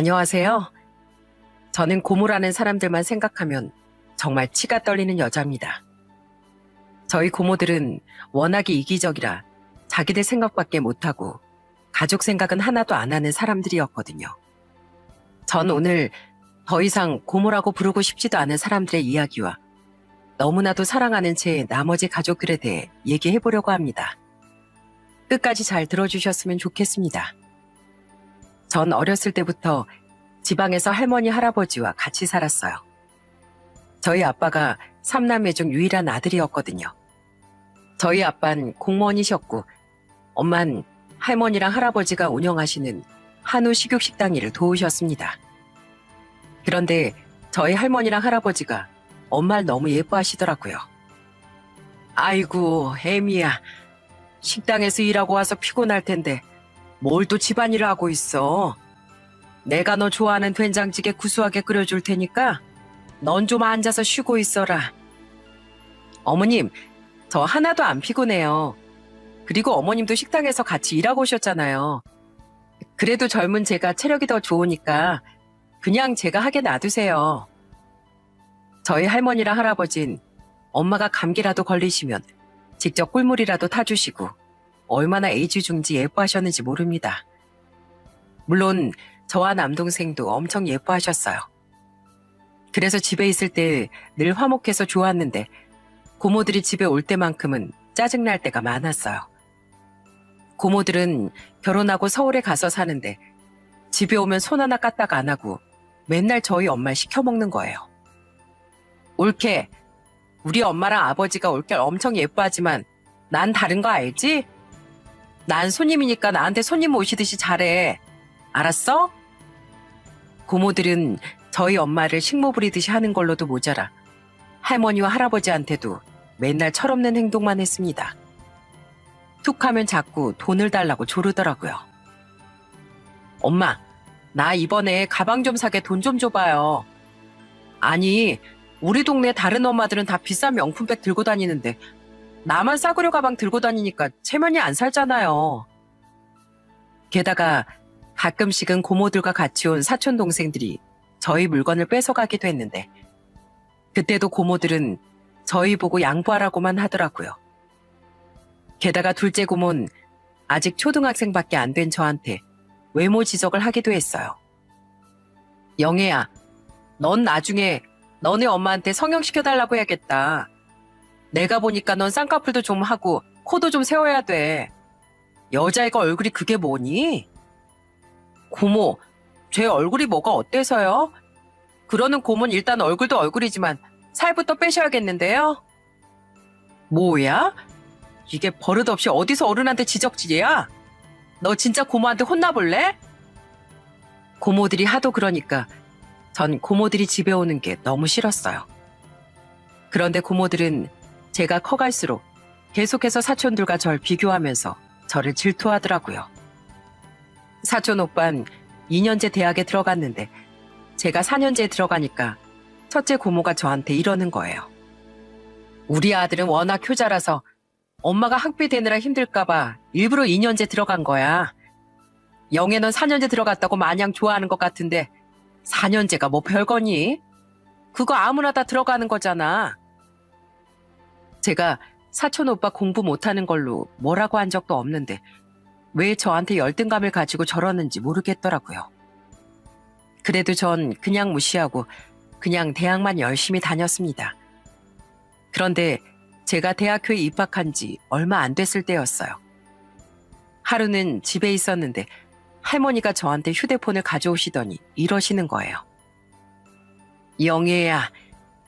안녕하세요. 저는 고모라는 사람들만 생각하면 정말 치가 떨리는 여자입니다. 저희 고모들은 워낙에 이기적이라 자기들 생각밖에 못하고 가족 생각은 하나도 안 하는 사람들이었거든요. 전 오늘 더 이상 고모라고 부르고 싶지도 않은 사람들의 이야기와 너무나도 사랑하는 제 나머지 가족들에 대해 얘기해 보려고 합니다. 끝까지 잘 들어주셨으면 좋겠습니다. 전 어렸을 때부터 지방에서 할머니, 할아버지와 같이 살았어요. 저희 아빠가 3남매 중 유일한 아들이었거든요. 저희 아빠는 공무원이셨고 엄만 할머니랑 할아버지가 운영하시는 한우 식육식당 일을 도우셨습니다. 그런데 저희 할머니랑 할아버지가 엄마를 너무 예뻐하시더라고요. 아이고, 애미야. 식당에서 일하고 와서 피곤할 텐데 뭘 또 집안일을 하고 있어. 내가 너 좋아하는 된장찌개 구수하게 끓여줄 테니까 넌 좀 앉아서 쉬고 있어라. 어머님, 저 하나도 안 피곤해요. 그리고 어머님도 식당에서 같이 일하고 오셨잖아요. 그래도 젊은 제가 체력이 더 좋으니까 그냥 제가 하게 놔두세요. 저희 할머니랑 할아버진 엄마가 감기라도 걸리시면 직접 꿀물이라도 타주시고 얼마나 애지중지 예뻐하셨는지 모릅니다. 물론 저와 남동생도 엄청 예뻐하셨어요. 그래서 집에 있을 때 늘 화목해서 좋았는데 고모들이 집에 올 때만큼은 짜증날 때가 많았어요. 고모들은 결혼하고 서울에 가서 사는데 집에 오면 손 하나 까딱 안 하고 맨날 저희 엄마를 시켜먹는 거예요. 올케, 우리 엄마랑 아버지가 올케를 엄청 예뻐하지만 난 다른 거 알지? 난 손님이니까 나한테 손님 오시듯이 잘해. 알았어? 고모들은 저희 엄마를 식모 부리듯이 하는 걸로도 모자라 할머니와 할아버지한테도 맨날 철없는 행동만 했습니다. 툭하면 자꾸 돈을 달라고 조르더라고요. 엄마, 나 이번에 가방 좀 사게 돈 좀 줘봐요. 아니, 우리 동네 다른 엄마들은 다 비싼 명품백 들고 다니는데 나만 싸구려 가방 들고 다니니까 체면이 안 살잖아요. 게다가 가끔씩은 고모들과 같이 온 사촌 동생들이 저희 물건을 뺏어가기도 했는데 그때도 고모들은 저희 보고 양보하라고만 하더라고요. 게다가 둘째 고모는 아직 초등학생밖에 안 된 저한테 외모 지적을 하기도 했어요. 영애야, 넌 나중에 너네 엄마한테 성형시켜달라고 해야겠다. 내가 보니까 넌 쌍꺼풀도 좀 하고 코도 좀 세워야 돼. 여자애가 얼굴이 그게 뭐니? 고모, 제 얼굴이 뭐가 어때서요? 그러는 고모는 일단 얼굴도 얼굴이지만 살부터 빼셔야겠는데요? 뭐야? 이게 버릇없이 어디서 어른한테 지적질이야? 너 진짜 고모한테 혼나볼래? 고모들이 하도 그러니까 전 고모들이 집에 오는 게 너무 싫었어요. 그런데 고모들은 제가 커갈수록 계속해서 사촌들과 절 비교하면서 저를 질투하더라고요. 사촌 오빠는 2년제 대학에 들어갔는데 제가 4년제에 들어가니까 첫째 고모가 저한테 이러는 거예요. 우리 아들은 워낙 효자라서 엄마가 학비 대느라 힘들까봐 일부러 2년제 들어간 거야. 영애는 4년제 들어갔다고 마냥 좋아하는 것 같은데 4년제가 뭐 별거니? 그거 아무나 다 들어가는 거잖아. 제가 사촌 오빠 공부 못하는 걸로 뭐라고 한 적도 없는데 왜 저한테 열등감을 가지고 저러는지 모르겠더라고요. 그래도 전 그냥 무시하고 그냥 대학만 열심히 다녔습니다. 그런데 제가 대학교에 입학한 지 얼마 안 됐을 때였어요. 하루는 집에 있었는데 할머니가 저한테 휴대폰을 가져오시더니 이러시는 거예요. 영애야,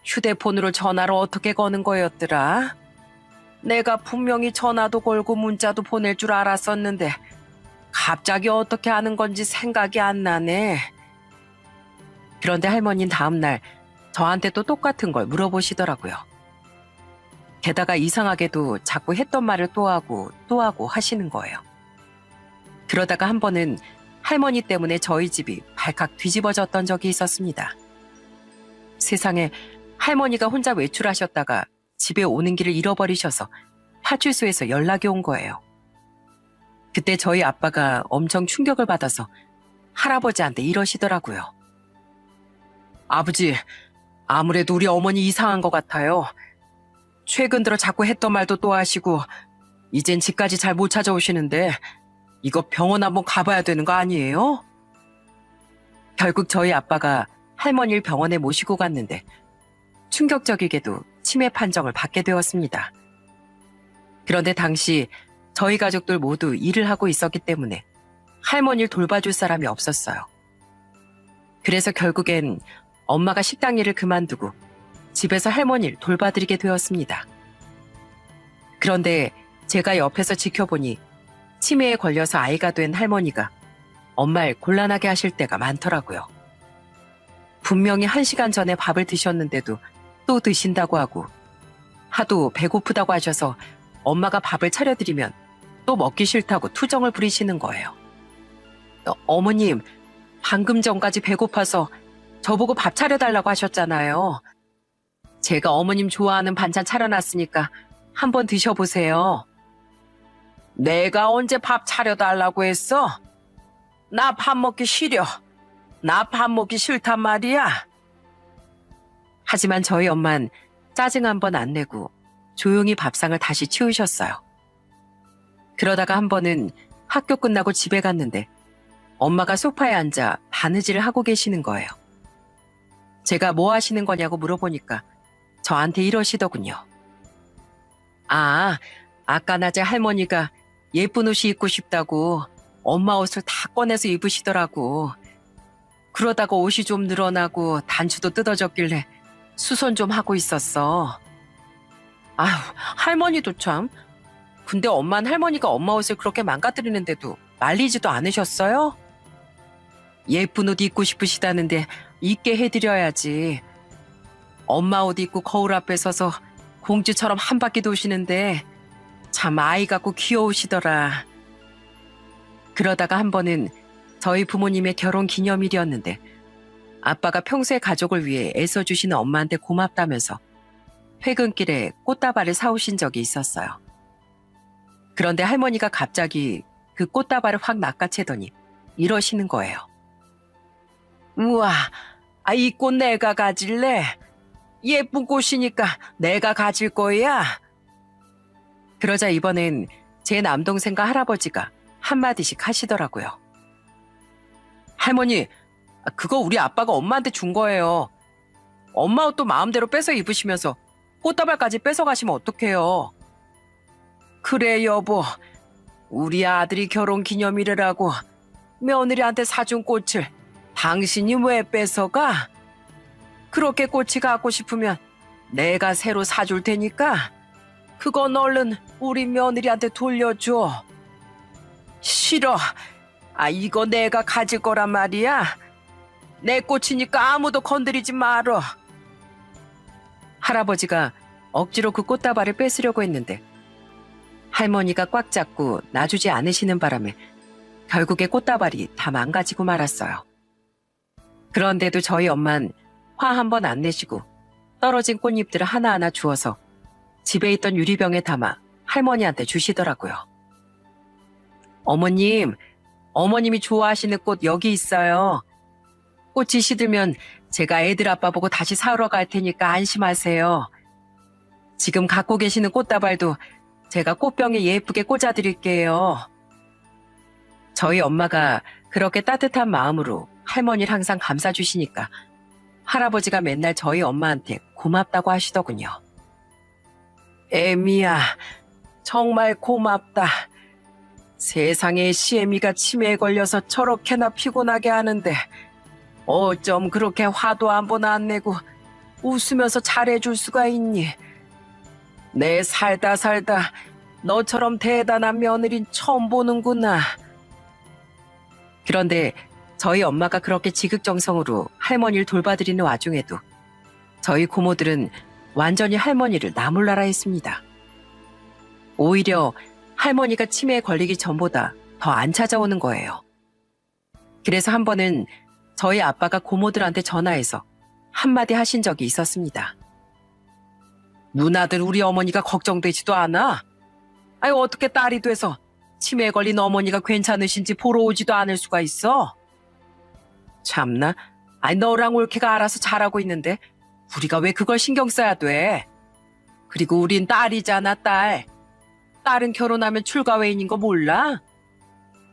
휴대폰으로 전화를 어떻게 거는 거였더라? 내가 분명히 전화도 걸고 문자도 보낼 줄 알았었는데 갑자기 어떻게 하는 건지 생각이 안 나네. 그런데 할머니는 다음날 저한테 또 똑같은 걸 물어보시더라고요. 게다가 이상하게도 자꾸 했던 말을 또 하고 하시는 거예요. 그러다가 한 번은 할머니 때문에 저희 집이 발칵 뒤집어졌던 적이 있었습니다. 세상에, 할머니가 혼자 외출하셨다가 집에 오는 길을 잃어버리셔서 파출소에서 연락이 온 거예요. 그때 저희 아빠가 엄청 충격을 받아서 할아버지한테 이러시더라고요. 아버지, 아무래도 우리 어머니 이상한 것 같아요. 최근 들어 자꾸 했던 말도 또 하시고 이젠 집까지 잘 못 찾아오시는데 이거 병원 한번 가봐야 되는 거 아니에요? 결국 저희 아빠가 할머니를 병원에 모시고 갔는데 충격적이게도 치매 판정을 받게 되었습니다. 그런데 당시 저희 가족들 모두 일을 하고 있었기 때문에 할머니를 돌봐줄 사람이 없었어요. 그래서 결국엔 엄마가 식당 일을 그만두고 집에서 할머니를 돌봐드리게 되었습니다. 그런데 제가 옆에서 지켜보니 치매에 걸려서 아이가 된 할머니가 엄마를 곤란하게 하실 때가 많더라고요. 분명히 1시간 전에 밥을 드셨는데도 또 드신다고 하고 하도 배고프다고 하셔서 엄마가 밥을 차려드리면 또 먹기 싫다고 투정을 부리시는 거예요. 어머님, 방금 전까지 배고파서 저보고 밥 차려달라고 하셨잖아요. 제가 어머님 좋아하는 반찬 차려놨으니까 한번 드셔보세요. 내가 언제 밥 차려달라고 했어? 나 밥 먹기 싫어. 나 밥 먹기 싫단 말이야. 하지만 저희 엄만 짜증 한 번 안 내고 조용히 밥상을 다시 치우셨어요. 그러다가 한 번은 학교 끝나고 집에 갔는데 엄마가 소파에 앉아 바느질을 하고 계시는 거예요. 제가 뭐 하시는 거냐고 물어보니까 저한테 이러시더군요. 아, 아까 낮에 할머니가 예쁜 옷이 입고 싶다고 엄마 옷을 다 꺼내서 입으시더라고. 그러다가 옷이 좀 늘어나고 단추도 뜯어졌길래 수선 좀 하고 있었어. 아휴, 할머니도 참. 근데 엄마는 할머니가 엄마 옷을 그렇게 망가뜨리는데도 말리지도 않으셨어요? 예쁜 옷 입고 싶으시다는데 입게 해드려야지. 엄마 옷 입고 거울 앞에 서서 공주처럼 한 바퀴 도시는데 참 아이 같고 귀여우시더라. 그러다가 한 번은 저희 부모님의 결혼 기념일이었는데 아빠가 평소에 가족을 위해 애써주시는 엄마한테 고맙다면서 퇴근길에 꽃다발을 사오신 적이 있었어요. 그런데 할머니가 갑자기 그 꽃다발을 확 낚아채더니 이러시는 거예요. 우와, 이 꽃 내가 가질래? 예쁜 꽃이니까 내가 가질 거야. 그러자 이번엔 제 남동생과 할아버지가 한마디씩 하시더라고요. 할머니, 그거 우리 아빠가 엄마한테 준 거예요. 엄마 옷도 마음대로 뺏어 입으시면서 꽃다발까지 뺏어 가시면 어떡해요. 그래 여보, 우리 아들이 결혼 기념일이라고 며느리한테 사준 꽃을 당신이 왜 뺏어가? 그렇게 꽃이 갖고 싶으면 내가 새로 사줄 테니까 그건 얼른 우리 며느리한테 돌려줘. 싫어. 이거 내가 가질 거란 말이야. 내 꽃이니까 아무도 건드리지 말어. 할아버지가 억지로 그 꽃다발을 뺏으려고 했는데 할머니가 꽉 잡고 놔주지 않으시는 바람에 결국에 꽃다발이 다 망가지고 말았어요. 그런데도 저희 엄만 화 한 번 안 내시고 떨어진 꽃잎들을 하나하나 주워서 집에 있던 유리병에 담아 할머니한테 주시더라고요. 어머님, 어머님이 좋아하시는 꽃 여기 있어요. 꽃이 시들면 제가 애들 아빠 보고 다시 사러 갈 테니까 안심하세요. 지금 갖고 계시는 꽃다발도 제가 꽃병에 예쁘게 꽂아드릴게요. 저희 엄마가 그렇게 따뜻한 마음으로 할머니를 항상 감싸주시니까 할아버지가 맨날 저희 엄마한테 고맙다고 하시더군요. 애미야, 정말 고맙다. 세상에 시애미가 치매에 걸려서 저렇게나 피곤하게 하는데 어쩜 그렇게 화도 한 번 안 내고 웃으면서 잘해줄 수가 있니? 내 살다 너처럼 대단한 며느린 처음 보는구나. 그런데 저희 엄마가 그렇게 지극정성으로 할머니를 돌봐드리는 와중에도 저희 고모들은 완전히 할머니를 나몰라라 했습니다. 오히려 할머니가 치매에 걸리기 전보다 더 안 찾아오는 거예요. 그래서 한 번은 저희 아빠가 고모들한테 전화해서 한마디 하신 적이 있었습니다. 누나들 우리 어머니가 걱정되지도 않아? 어떻게 딸이 돼서 치매에 걸린 어머니가 괜찮으신지 보러 오지도 않을 수가 있어? 참나. 아니, 너랑 올케가 알아서 잘하고 있는데 우리가 왜 그걸 신경 써야 돼? 그리고 우린 딸이잖아, 딸. 딸은 결혼하면 출가 외인인 거 몰라?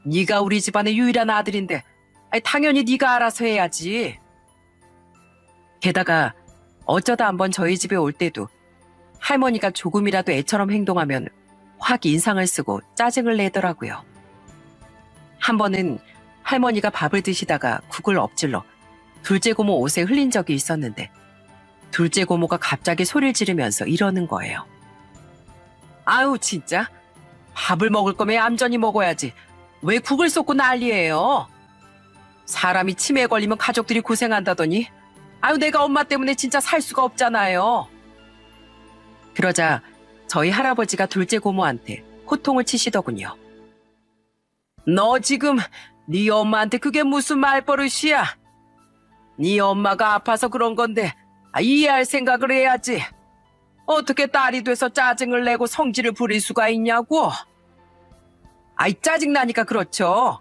네가 우리 집안의 유일한 아들인데 아니, 당연히 네가 알아서 해야지. 게다가 어쩌다 한번 저희 집에 올 때도 할머니가 조금이라도 애처럼 행동하면 확 인상을 쓰고 짜증을 내더라고요. 한 번은 할머니가 밥을 드시다가 국을 엎질러 둘째 고모 옷에 흘린 적이 있었는데 둘째 고모가 갑자기 소리를 지르면서 이러는 거예요. 아유, 진짜. 밥을 먹을 거면 얌전히 먹어야지. 왜 국을 쏟고 난리예요? 사람이 치매에 걸리면 가족들이 고생한다더니 아유, 내가 엄마 때문에 진짜 살 수가 없잖아요. 그러자 저희 할아버지가 둘째 고모한테 호통을 치시더군요. 너 지금 네 엄마한테 그게 무슨 말버릇이야? 네 엄마가 아파서 그런 건데 이해할 생각을 해야지. 어떻게 딸이 돼서 짜증을 내고 성질을 부릴 수가 있냐고? 아이, 짜증나니까 그렇죠.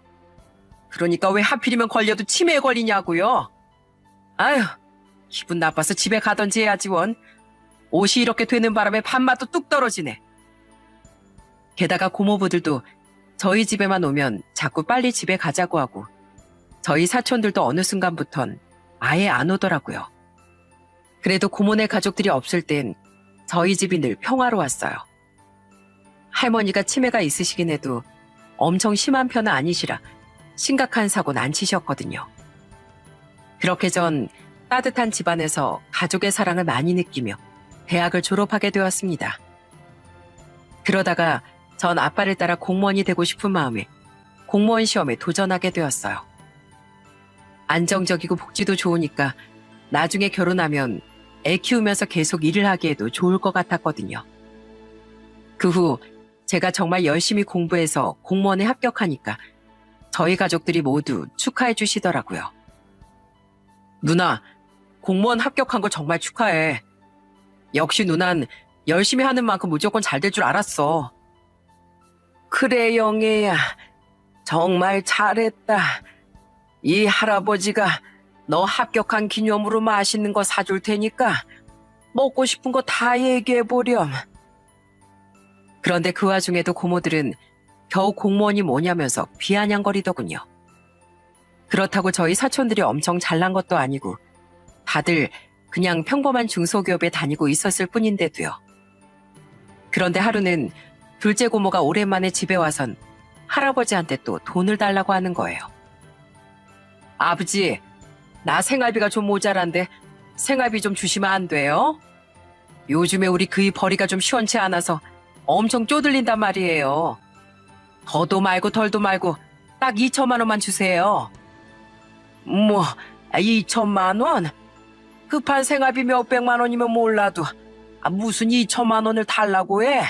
그러니까 왜 하필이면 걸려도 치매에 걸리냐고요? 아휴, 기분 나빠서 집에 가던지 해야지 원. 옷이 이렇게 되는 바람에 밥맛도 뚝 떨어지네. 게다가 고모부들도 저희 집에만 오면 자꾸 빨리 집에 가자고 하고 저희 사촌들도 어느 순간부턴 아예 안 오더라고요. 그래도 고모네 가족들이 없을 땐 저희 집이 늘 평화로웠어요. 할머니가 치매가 있으시긴 해도 엄청 심한 편은 아니시라 심각한 사고는 안 치셨거든요. 그렇게 전 따뜻한 집안에서 가족의 사랑을 많이 느끼며 대학을 졸업하게 되었습니다. 그러다가 전 아빠를 따라 공무원이 되고 싶은 마음에 공무원 시험에 도전하게 되었어요. 안정적이고 복지도 좋으니까 나중에 결혼하면 애 키우면서 계속 일을 하기에도 좋을 것 같았거든요. 그 후 제가 정말 열심히 공부해서 공무원에 합격하니까 저희 가족들이 모두 축하해 주시더라고요. 누나, 공무원 합격한 거 정말 축하해. 역시 누난 열심히 하는 만큼 무조건 잘 될 줄 알았어. 그래, 영애야. 정말 잘했다. 이 할아버지가 너 합격한 기념으로 맛있는 거 사줄 테니까 먹고 싶은 거 다 얘기해보렴. 그런데 그 와중에도 고모들은 겨우 공무원이 뭐냐면서 비아냥거리더군요. 그렇다고 저희 사촌들이 엄청 잘난 것도 아니고 다들 그냥 평범한 중소기업에 다니고 있었을 뿐인데도요. 그런데 하루는 둘째 고모가 오랜만에 집에 와선 할아버지한테 또 돈을 달라고 하는 거예요. 아버지, 나 생활비가 좀 모자란데 생활비 좀 주시면 안 돼요? 요즘에 우리 그이 벌이가 좀 시원치 않아서 엄청 쪼들린단 말이에요. 더도 말고 덜도 말고 딱 2천만 원만 주세요. 뭐 2천만 원? 급한 생활비 몇백만 원이면 몰라도 무슨 2천만 원을 달라고 해?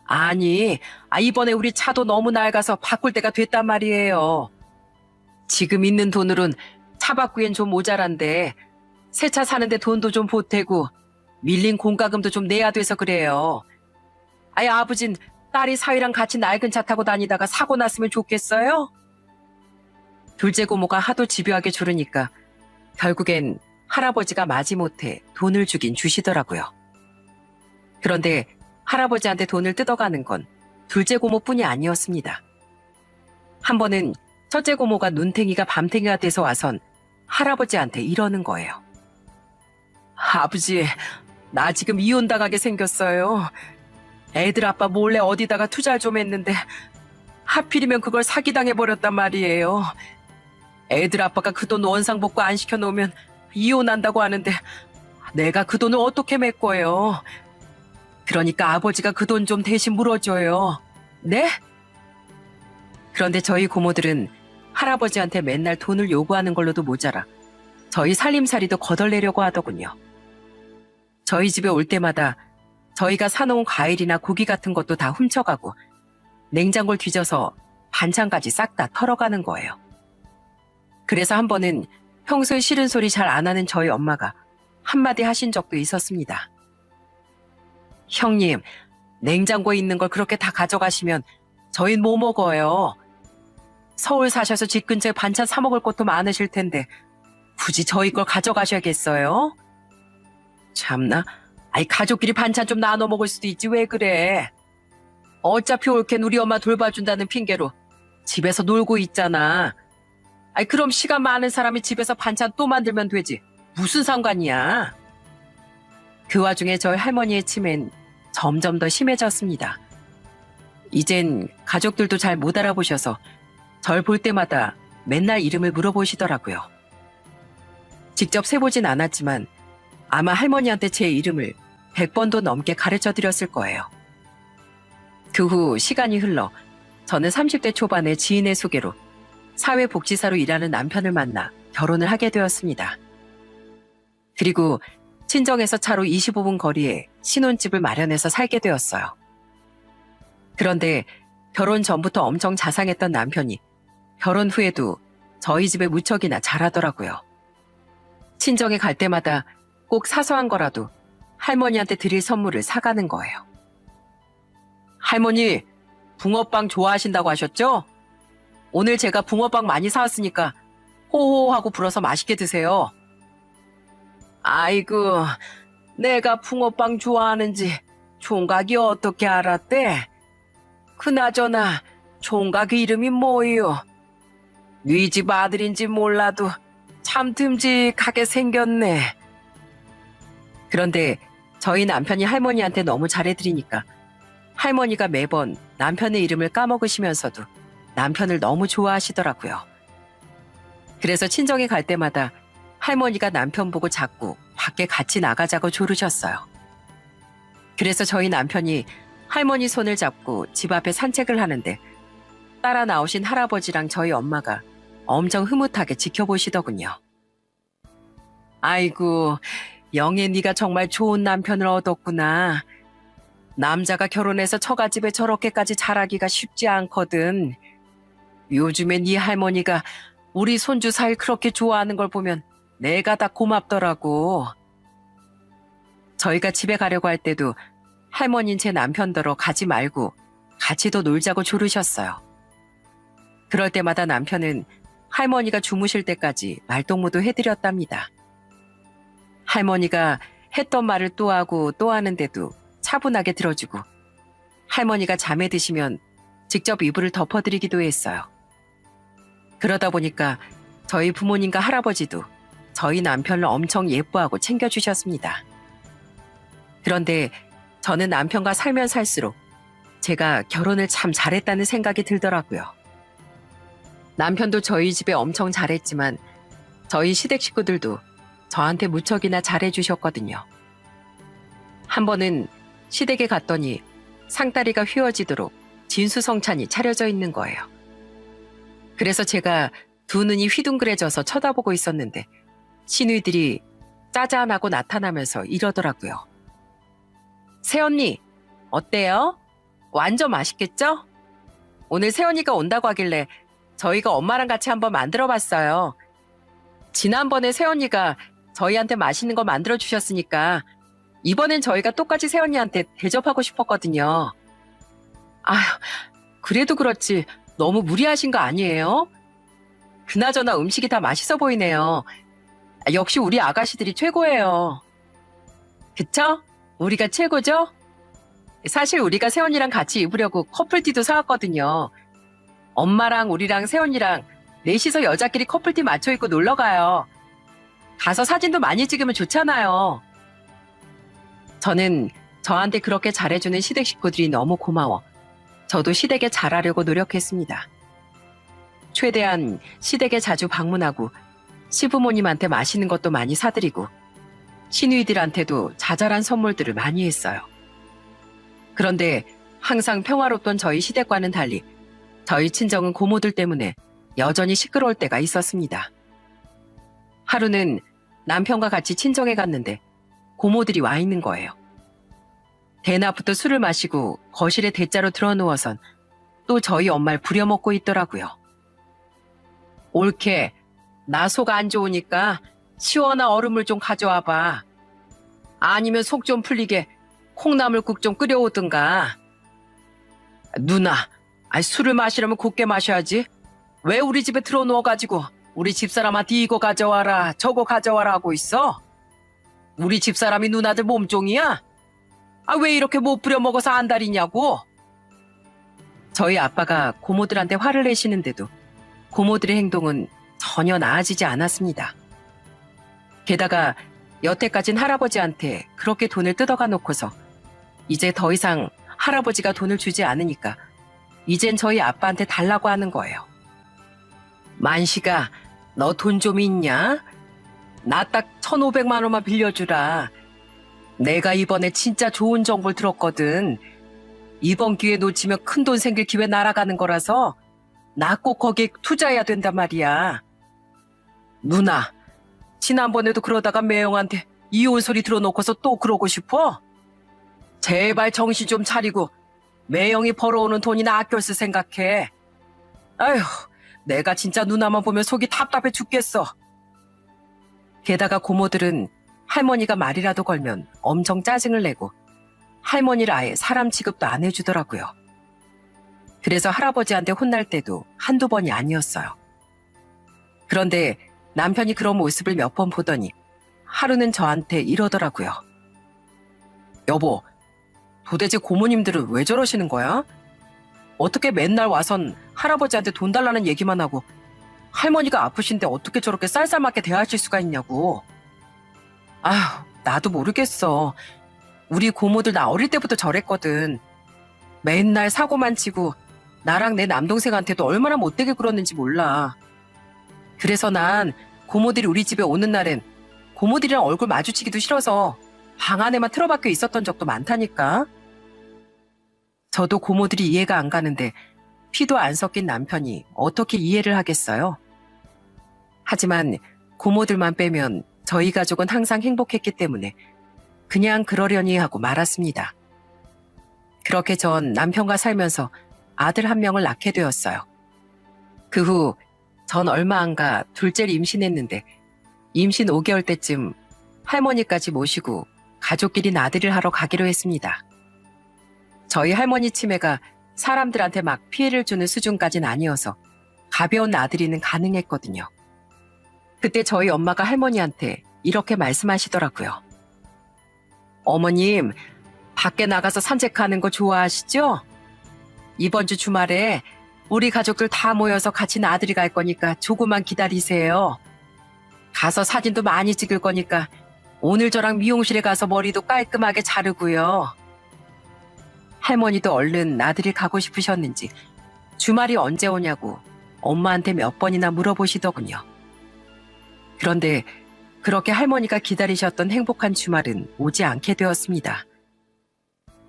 아니, 이번에 우리 차도 너무 낡아서 바꿀 때가 됐단 말이에요. 지금 있는 돈으론 차 바꾸기엔 좀 모자란데 새 차 사는데 돈도 좀 보태고 밀린 공과금도 좀 내야 돼서 그래요. 아버진 딸이 사위랑 같이 낡은 차 타고 다니다가 사고 났으면 좋겠어요? 둘째 고모가 하도 집요하게 조르니까 결국엔 할아버지가 마지못해 돈을 주긴 주시더라고요. 그런데 할아버지한테 돈을 뜯어가는 건 둘째 고모뿐이 아니었습니다. 한 번은 첫째 고모가 눈탱이가 밤탱이가 돼서 와선 할아버지한테 이러는 거예요. 아버지, 나 지금 이혼당하게 생겼어요. 애들 아빠 몰래 어디다가 투자를 좀 했는데 하필이면 그걸 사기당해버렸단 말이에요. 애들 아빠가 그 돈 원상복구 안 시켜놓으면 이혼한다고 하는데 내가 그 돈을 어떻게 메꿔요? 그러니까 아버지가 그 돈 좀 대신 물어줘요. 네? 그런데 저희 고모들은 할아버지한테 맨날 돈을 요구하는 걸로도 모자라 저희 살림살이도 거덜내려고 하더군요. 저희 집에 올 때마다 저희가 사놓은 과일이나 고기 같은 것도 다 훔쳐가고 냉장고를 뒤져서 반찬까지 싹 다 털어가는 거예요. 그래서 한 번은 평소에 싫은 소리 잘 안 하는 저희 엄마가 한마디 하신 적도 있었습니다. 형님, 냉장고에 있는 걸 그렇게 다 가져가시면 저희는 뭐 먹어요? 서울 사셔서 집 근처에 반찬 사 먹을 것도 많으실 텐데 굳이 저희 걸 가져가셔야겠어요? 참나, 아이 가족끼리 반찬 좀 나눠 먹을 수도 있지 왜 그래? 어차피 올케는 우리 엄마 돌봐준다는 핑계로 집에서 놀고 있잖아. 아이 그럼 시간 많은 사람이 집에서 반찬 또 만들면 되지. 무슨 상관이야? 그 와중에 저희 할머니의 치매는 점점 더 심해졌습니다. 이젠 가족들도 잘 못 알아보셔서 절 볼 때마다 맨날 이름을 물어보시더라고요. 직접 세보진 않았지만 아마 할머니한테 제 이름을 100번도 넘게 가르쳐 드렸을 거예요. 그 후 시간이 흘러 저는 30대 초반의 지인의 소개로 사회복지사로 일하는 남편을 만나 결혼을 하게 되었습니다. 그리고 친정에서 차로 25분 거리에 신혼집을 마련해서 살게 되었어요. 그런데 결혼 전부터 엄청 자상했던 남편이 결혼 후에도 저희 집에 무척이나 잘하더라고요. 친정에 갈 때마다 꼭 사소한 거라도 할머니한테 드릴 선물을 사가는 거예요. 할머니, 붕어빵 좋아하신다고 하셨죠? 오늘 제가 붕어빵 많이 사왔으니까 호호 하고 불어서 맛있게 드세요. 아이고, 내가 붕어빵 좋아하는지 총각이 어떻게 알았대? 그나저나 총각 이름이 뭐요? 네 집 아들인지 몰라도 참 듬직하게 생겼네. 그런데 저희 남편이 할머니한테 너무 잘해드리니까 할머니가 매번 남편의 이름을 까먹으시면서도 남편을 너무 좋아하시더라고요. 그래서 친정에 갈 때마다 할머니가 남편 보고 자꾸 밖에 같이 나가자고 조르셨어요. 그래서 저희 남편이 할머니 손을 잡고 집 앞에 산책을 하는데 따라 나오신 할아버지랑 저희 엄마가 엄청 흐뭇하게 지켜보시더군요. 아이고, 영애 네가 정말 좋은 남편을 얻었구나. 남자가 결혼해서 처가집에 저렇게까지 잘하기가 쉽지 않거든. 요즘에 네 할머니가 우리 손주 살 그렇게 좋아하는 걸 보면 내가 다 고맙더라고. 저희가 집에 가려고 할 때도 할머니는 제 남편더러 가지 말고 같이 더 놀자고 조르셨어요. 그럴 때마다 남편은 할머니가 주무실 때까지 말동무도 해드렸답니다. 할머니가 했던 말을 또 하고 또 하는데도 차분하게 들어주고 할머니가 잠에 드시면 직접 이불을 덮어드리기도 했어요. 그러다 보니까 저희 부모님과 할아버지도 저희 남편을 엄청 예뻐하고 챙겨주셨습니다. 그런데 저는 남편과 살면 살수록 제가 결혼을 참 잘했다는 생각이 들더라고요. 남편도 저희 집에 엄청 잘했지만 저희 시댁 식구들도 저한테 무척이나 잘해주셨거든요. 한 번은 시댁에 갔더니 상다리가 휘어지도록 진수성찬이 차려져 있는 거예요. 그래서 제가 두 눈이 휘둥그레져서 쳐다보고 있었는데 시누이들이 짜잔하고 나타나면서 이러더라고요. 새언니, 어때요? 완전 맛있겠죠? 오늘 새언니가 온다고 하길래 저희가 엄마랑 같이 한번 만들어봤어요. 지난번에 새언니가 저희한테 맛있는 거 만들어주셨으니까 이번엔 저희가 똑같이 새언니한테 대접하고 싶었거든요. 아휴, 그래도 그렇지 너무 무리하신 거 아니에요? 그나저나 음식이 다 맛있어 보이네요. 역시 우리 아가씨들이 최고예요. 그쵸? 우리가 최고죠? 사실 우리가 새언니랑 같이 입으려고 커플티도 사왔거든요. 엄마랑 우리랑 새언니랑 넷이서 여자끼리 커플티 맞춰 입고 놀러 가요. 가서 사진도 많이 찍으면 좋잖아요. 저는 저한테 그렇게 잘해주는 시댁 식구들이 너무 고마워 저도 시댁에 잘하려고 노력했습니다. 최대한 시댁에 자주 방문하고 시부모님한테 맛있는 것도 많이 사드리고 시누이들한테도 자잘한 선물들을 많이 했어요. 그런데 항상 평화롭던 저희 시댁과는 달리 저희 친정은 고모들 때문에 여전히 시끄러울 때가 있었습니다. 하루는 남편과 같이 친정에 갔는데 고모들이 와 있는 거예요. 대낮부터 술을 마시고 거실에 대자로 드러누워선 또 저희 엄마를 부려먹고 있더라고요. 옳게 나 속 안 좋으니까 시원한 얼음물 좀 가져와봐. 아니면 속 좀 풀리게 콩나물국 좀 끓여오든가. 누나, 술을 마시려면 곱게 마셔야지. 왜 우리 집에 들어누워가지고 우리 집사람한테 이거 가져와라 저거 가져와라 하고 있어? 우리 집사람이 누나들 몸종이야? 아, 왜 이렇게 못 부려먹어서 안달이냐고? 저희 아빠가 고모들한테 화를 내시는데도 고모들의 행동은 전혀 나아지지 않았습니다. 게다가 여태까진 할아버지한테 그렇게 돈을 뜯어가 놓고서 이제 더 이상 할아버지가 돈을 주지 않으니까 이젠 저희 아빠한테 달라고 하는 거예요. 만식아, 너 돈 좀 있냐? 나 딱 1,500만 원만 빌려주라. 내가 이번에 진짜 좋은 정보를 들었거든. 이번 기회 놓치면 큰 돈 생길 기회 날아가는 거라서 나 꼭 거기에 투자해야 된단 말이야. 누나, 지난번에도 그러다가 매형한테 이혼 소리 들어놓고서 또 그러고 싶어? 제발 정신 좀 차리고 매형이 벌어오는 돈이나 아껴 쓸 생각해. 아휴, 내가 진짜 누나만 보면 속이 답답해 죽겠어. 게다가 고모들은 할머니가 말이라도 걸면 엄청 짜증을 내고 할머니를 아예 사람 취급도 안 해주더라고요. 그래서 할아버지한테 혼날 때도 한두 번이 아니었어요. 그런데 남편이 그런 모습을 몇 번 보더니 하루는 저한테 이러더라고요. 여보, 도대체 고모님들은 왜 저러시는 거야? 어떻게 맨날 와선 할아버지한테 돈 달라는 얘기만 하고 할머니가 아프신데 어떻게 저렇게 쌀쌀맞게 대하실 수가 있냐고. 아휴, 나도 모르겠어. 우리 고모들 나 어릴 때부터 저랬거든. 맨날 사고만 치고 나랑 내 남동생한테도 얼마나 못되게 굴었는지 몰라. 그래서 난 고모들이 우리 집에 오는 날엔 고모들이랑 얼굴 마주치기도 싫어서 방 안에만 틀어박혀 있었던 적도 많다니까. 저도 고모들이 이해가 안 가는데 피도 안 섞인 남편이 어떻게 이해를 하겠어요? 하지만 고모들만 빼면 저희 가족은 항상 행복했기 때문에 그냥 그러려니 하고 말았습니다. 그렇게 전 남편과 살면서 아들 한 명을 낳게 되었어요. 그 후 전 얼마 안 가 둘째를 임신했는데 임신 5개월 때쯤 할머니까지 모시고 가족끼리 나들이를 하러 가기로 했습니다. 저희 할머니 치매가 사람들한테 막 피해를 주는 수준까지는 아니어서 가벼운 나들이는 가능했거든요. 그때 저희 엄마가 할머니한테 이렇게 말씀하시더라고요. 어머님, 밖에 나가서 산책하는 거 좋아하시죠? 이번 주 주말에 우리 가족들 다 모여서 같이 나들이 갈 거니까 조금만 기다리세요. 가서 사진도 많이 찍을 거니까 오늘 저랑 미용실에 가서 머리도 깔끔하게 자르고요. 할머니도 얼른 나들이 가고 싶으셨는지 주말이 언제 오냐고 엄마한테 몇 번이나 물어보시더군요. 그런데 그렇게 할머니가 기다리셨던 행복한 주말은 오지 않게 되었습니다.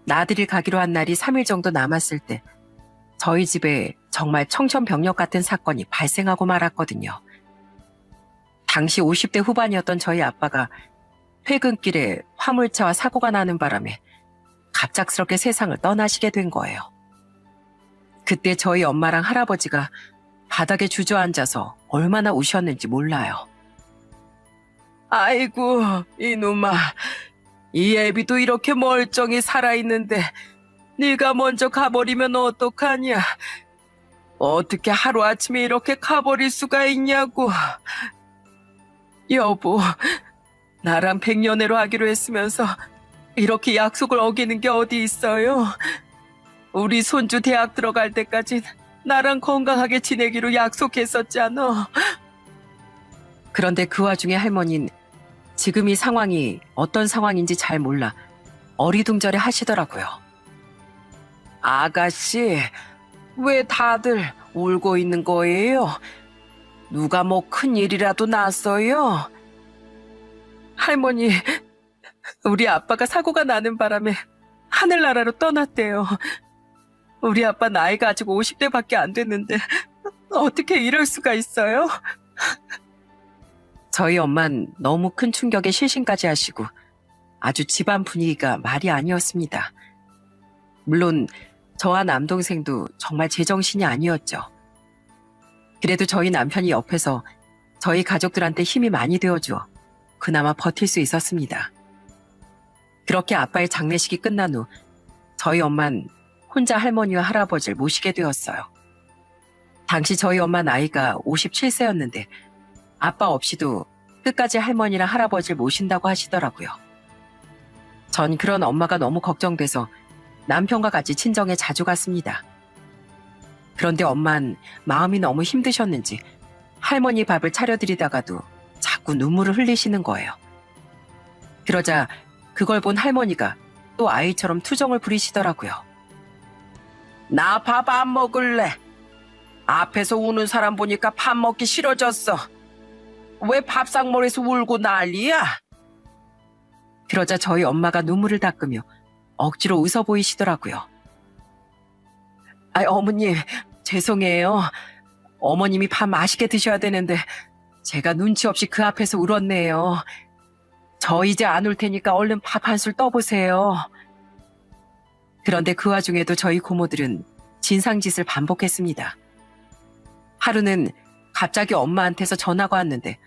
나들이 가기로 한 날이 3일 정도 남았을 때 저희 집에 정말 청천벽력 같은 사건이 발생하고 말았거든요. 당시 50대 후반이었던 저희 아빠가 퇴근길에 화물차와 사고가 나는 바람에 갑작스럽게 세상을 떠나시게 된 거예요. 그때 저희 엄마랑 할아버지가 바닥에 주저앉아서 얼마나 우셨는지 몰라요. 아이고, 이놈아. 이 애비도 이렇게 멀쩡히 살아있는데 네가 먼저 가버리면 어떡하냐. 어떻게 하루아침에 이렇게 가버릴 수가 있냐고. 여보, 나랑 백년해로 하기로 했으면서 이렇게 약속을 어기는 게 어디 있어요? 우리 손주 대학 들어갈 때까진 나랑 건강하게 지내기로 약속했었잖아. 그런데 그 와중에 할머니는 지금 이 상황이 어떤 상황인지 잘 몰라 어리둥절해 하시더라고요. 아가씨, 왜 다들 울고 있는 거예요? 누가 뭐 큰일이라도 났어요? 할머니, 우리 아빠가 사고가 나는 바람에 하늘나라로 떠났대요. 우리 아빠 나이가 아직 50대밖에 안 됐는데 어떻게 이럴 수가 있어요? 저희 엄만 너무 큰 충격에 실신까지 하시고 아주 집안 분위기가 말이 아니었습니다. 물론 저와 남동생도 정말 제정신이 아니었죠. 그래도 저희 남편이 옆에서 저희 가족들한테 힘이 많이 되어주어 그나마 버틸 수 있었습니다. 그렇게 아빠의 장례식이 끝난 후 저희 엄만 혼자 할머니와 할아버지를 모시게 되었어요. 당시 저희 엄마 나이가 57세였는데 아빠 없이도 끝까지 할머니랑 할아버지를 모신다고 하시더라고요. 전 그런 엄마가 너무 걱정돼서 남편과 같이 친정에 자주 갔습니다. 그런데 엄만 마음이 너무 힘드셨는지 할머니 밥을 차려드리다가도 자꾸 눈물을 흘리시는 거예요. 그러자 그걸 본 할머니가 또 아이처럼 투정을 부리시더라고요. 나 밥 안 먹을래. 앞에서 우는 사람 보니까 밥 먹기 싫어졌어. 왜 밥상머리에서 울고 난리야? 그러자 저희 엄마가 눈물을 닦으며 억지로 웃어 보이시더라고요. 어머님, 죄송해요. 어머님이 밥 맛있게 드셔야 되는데 제가 눈치 없이 그 앞에서 울었네요. 저 이제 안 울 테니까 얼른 밥 한 술 떠보세요. 그런데 그 와중에도 저희 고모들은 진상짓을 반복했습니다. 하루는 갑자기 엄마한테서 전화가 왔는데